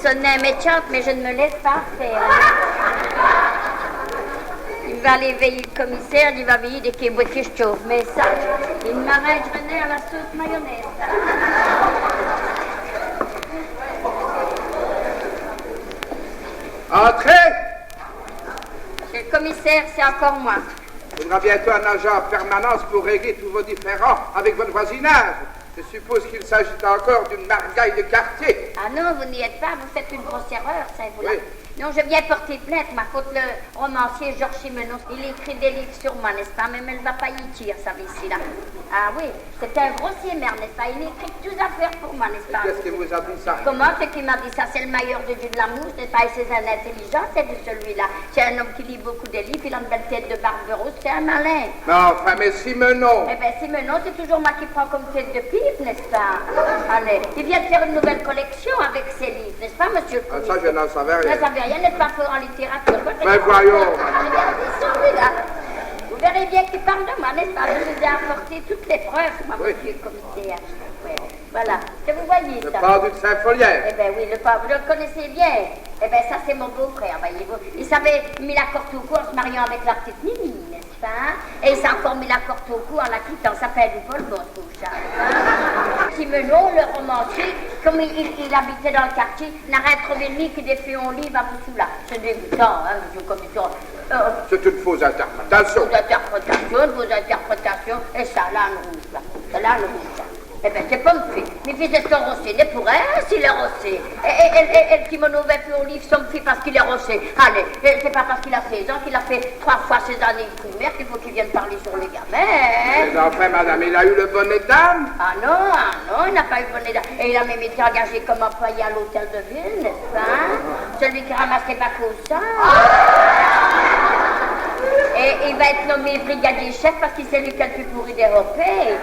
sonnait méchante, mais je ne me laisse pas faire. Il va aller veiller le commissaire, il va veiller dès qu'il est boit que je chauffe. Mais ça, il m'arrête, je venais à la sauce mayonnaise. Entrez! Monsieur le commissaire, c'est encore moi. Il faudra bientôt un agent en permanence pour régler tous vos différends avec votre voisinage. Je suppose qu'il s'agit encore d'une margaille de quartier. Ah non, vous n'y êtes pas, vous faites une grosse erreur, ça vous là. Oui. Non, je viens porter plainte, ma faute, le romancier Georges Simenon, il écrit des livres sur moi, n'est-ce pas? Même elle ne va pas y tirer, ça, ici, là. Ah oui, c'est un grossier merde, n'est-ce pas? Il écrit toutes affaires pour moi, n'est-ce pas? Qu'est-ce qui vous a dit ça? Comment c'est qu'il m'a dit ça? C'est le meilleur de Dieu de la mousse, n'est-ce pas? Et c'est un intelligent, c'est de celui-là. C'est un homme qui lit beaucoup de livres, il a une belle tête de barbe rose, c'est un malin. Non, enfin, mais Simenon. Eh bien, Simenon, c'est toujours moi qui prends comme tête de pipe, n'est-ce pas? Allez, il vient de faire une nouvelle collection avec ses livres, n'est-ce pas, monsieur le Ah, ça, je n'en savais rien. Vous ne savez rien, n'êtes pas fort en littérature. Mais voyons, Celui-là. Vous verrez bien qu'il parle de moi, n'est-ce pas? Je vous ai apporté toutes les preuves, moi, Oui. monsieur le commissaire. Ouais. Voilà. Que vous voyez le ça? pendu de Saint-Folière. Eh bien oui, le pauvre, vous le connaissez bien. Eh bien ça c'est mon beau-frère, voyez-vous. Il s'avait mis la corde au cou en se mariant avec la petite Mimi, n'est-ce pas? Et il s'est encore mis la corde au cou en la quittant. Ça fait du Paul bon, ce couche. Simenon, le romancier, comme il habitait dans le quartier, n'arrête trouvé de lui qui défait un livre à vous là. C'est dégoûtant, hein, monsieur le commissaire. C'est une fausse interprétation. Vos interprétations, et ça là, le rouge, là. Ça là, le rouge, là. Eh bien, c'est pas me fait. Mes fils sont rossés, n'est pour elle, s'il est rossé. Et le kimono va plus au livre, son fils parce qu'il est rossé. Allez, c'est pas parce qu'il a 16 ans qu'il a fait 3 fois ses années de primaire qu'il faut qu'il vienne parler sur les gamins. Mais enfin, madame, il a eu le bonnet d'âme. Ah non, il n'a pas eu le bonnet d'âme. Et il a même été engagé comme employé à l'hôtel de ville, n'est-ce pas? Celui qui ramasse les bacs au sang. Et il va être nommé brigadier chef parce qu'il c'est lui qui a le plus pourri des repères.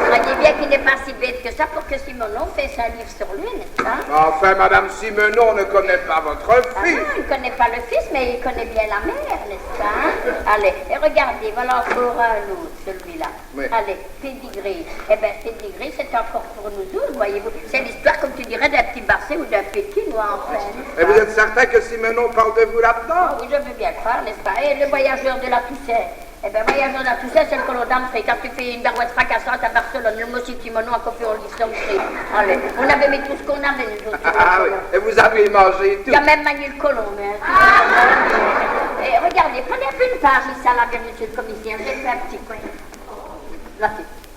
Voyez bien qu'il n'est pas si bête que ça pour que Simenon fasse un livre sur lui, n'est-ce pas? Enfin, madame Simenon ne connaît pas votre Ah fils. non, il ne connaît pas le fils, mais il connaît bien la mère, n'est-ce pas? Allez, et regardez, voilà encore un autre, celui-là. Oui. Allez, Pédigré. Eh bien, Pédigré, c'est encore pour nous tous, voyez-vous. C'est l'histoire, comme tu dirais, d'un petit Barcé ou d'un Pékinois, enfin. Et vous êtes certain que Simenon parle de vous là-dedans? Ah oui, je veux bien croire, n'est-ce pas? Et le voyageur de la Toussaint. Eh bien, voyageur de la Toussaint, c'est le colodame fait. Quand tu fais une barouette fracassante à Barcelone, le monsieur Kimono a copié au livre fait. Allez, on avait mis tout ce qu'on avait, nous autres. Ah oui, et vous avez mangé tout. Il a même manié le colon, mais... Et regardez, prenez un peu une page, ça là, bien, monsieur le commissaire. J'ai fait un petit coin. Là,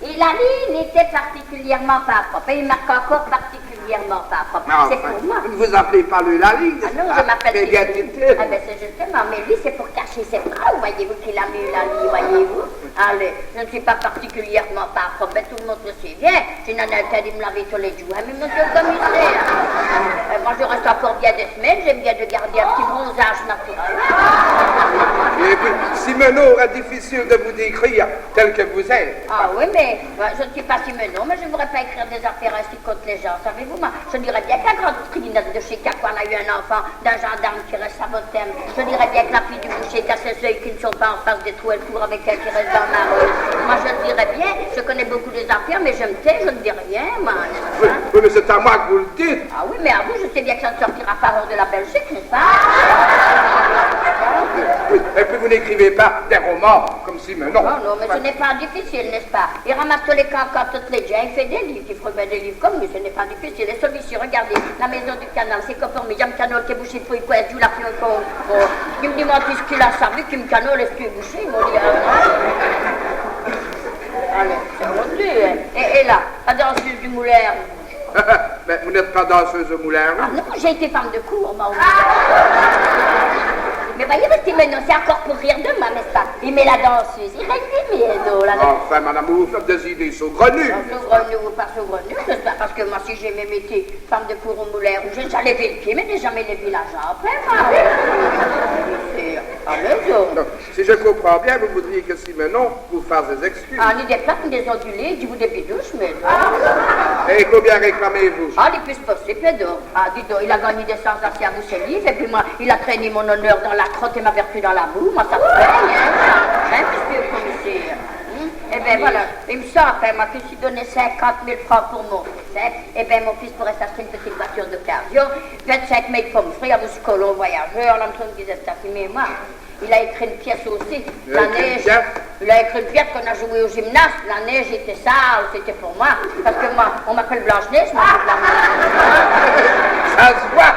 et la ligne était particulièrement pas propre. Et il marque encore particulièrement pas propre. Non, C'est enfin, pour moi. vous ne vous appelez pas lui la ligne. Ah non, je m'appelle Mais bien Pédigré. Ah ben c'est justement, mais lui c'est pour cacher ses bras, voyez-vous, qu'il a mis la ligne, voyez-vous. Allez, je ne suis pas particulièrement pas propre, mais tout le monde le sait bien. Je n'en ai interdit de me laver tous les jours, hein, mais monsieur le commissaire. Moi je reste encore bien des semaines, j'aime bien de garder un petit bronzage naturel. Et puis, Simenon aura difficile de vous décrire tel que vous êtes. Ah oui, mais je ne suis pas Simenon, mais je ne voudrais pas écrire des affaires ainsi contre les gens, savez-vous, moi. Je dirais bien que la grande criminelle de chez Cacoine a eu un enfant d'un gendarme qui reste à votre thème. Je dirais bien que la fille du boucher qui a ses œils qui ne sont pas en face des trous, elle court avec elle qui reste dans ma rue. Moi, je le dirais bien, je connais beaucoup des affaires, mais je me tais, je ne dis rien, moi. Oui, oui, mais c'est à moi que vous le dites. Ah oui, mais à vous, je sais bien que ça ne sortira pas hors de la Belgique, n'est-ce pas? Oui, et puis vous n'écrivez pas des romans comme Simenon. Non, mais ce n'est pas difficile, n'est-ce pas? Il ramasse tous les cancans, toutes les gens, il fait des livres, il ferait bien des livres comme lui, ce n'est pas difficile. Et celui-ci, regardez, la maison du canal, c'est conforme, il y a un canal qui est bouché de fouille, quoi, je la fille encore. Il me demande tout ce qu'il a savu, qu'il me canole, est-ce qu'il est bouché, il m'a dit, allez, c'est rendu, hein. Et là, la danseuse du moulin. Mais vous n'êtes pas danseuse au moulin, Ah non? non, j'ai été femme de cour, moi, au moulin. Mais voyez, votre Simenon, c'est encore pour rire de moi, n'est-ce pas? Il met la danseuse, il règle les miennes, là. Enfin, madame, vous faites des idées saugrenues. Saugrenu ou pas saugrenu, n'est-ce pas? Parce que moi, si j'ai même été femme de cour au moulin rouge, j'ai levé le pied, mais j'ai jamais levé la jambe. Après, moi. Donc, si je comprends bien, vous voudriez que Simenon vous fasse des excuses. Ah, ni des plates, ni des ondulés, dis-vous des bidouches, mais Et combien réclamez-vous? ah, les plus possible, donc. Ah, dis donc, il a gagné des sens assez à boucher livre, et puis moi, il a traîné mon honneur dans la crotte et ma vertu dans la boue. Moi, ça me fait, hein, monsieur le commissaire. Eh bien voilà, il me semble, moi, que si je donnais 50 000 francs pour mon fils, hein, eh bien mon fils pourrait s'acheter une petite voiture d'occasion, 25 000 pour me frère, un colon voyageur, l'homme qui disait ça, mais moi, il a écrit une pièce aussi, la neige. Il a écrit une pièce qu'on a joué au gymnase, la neige était ça, ou c'était pour moi, parce que moi, on m'appelle Blanche-Neige, moi, je la neige. Ça se voit.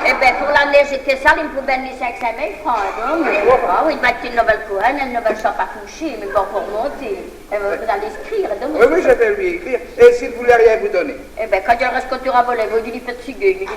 Eh bien, pour la neige, c'était ça, il me pouvait donner 500 000 francs, donc. Oh, il va être une nouvelle couronne, une nouvelle chambre à coucher, mais bon, pour monter, vous allez écrire, donc. Oui, oui, je vais lui écrire. Et s'il ne voulait rien vous donner? Eh bien, quand il reste qu'on te ravolait, vous dites, il fait de ciguer, il dit,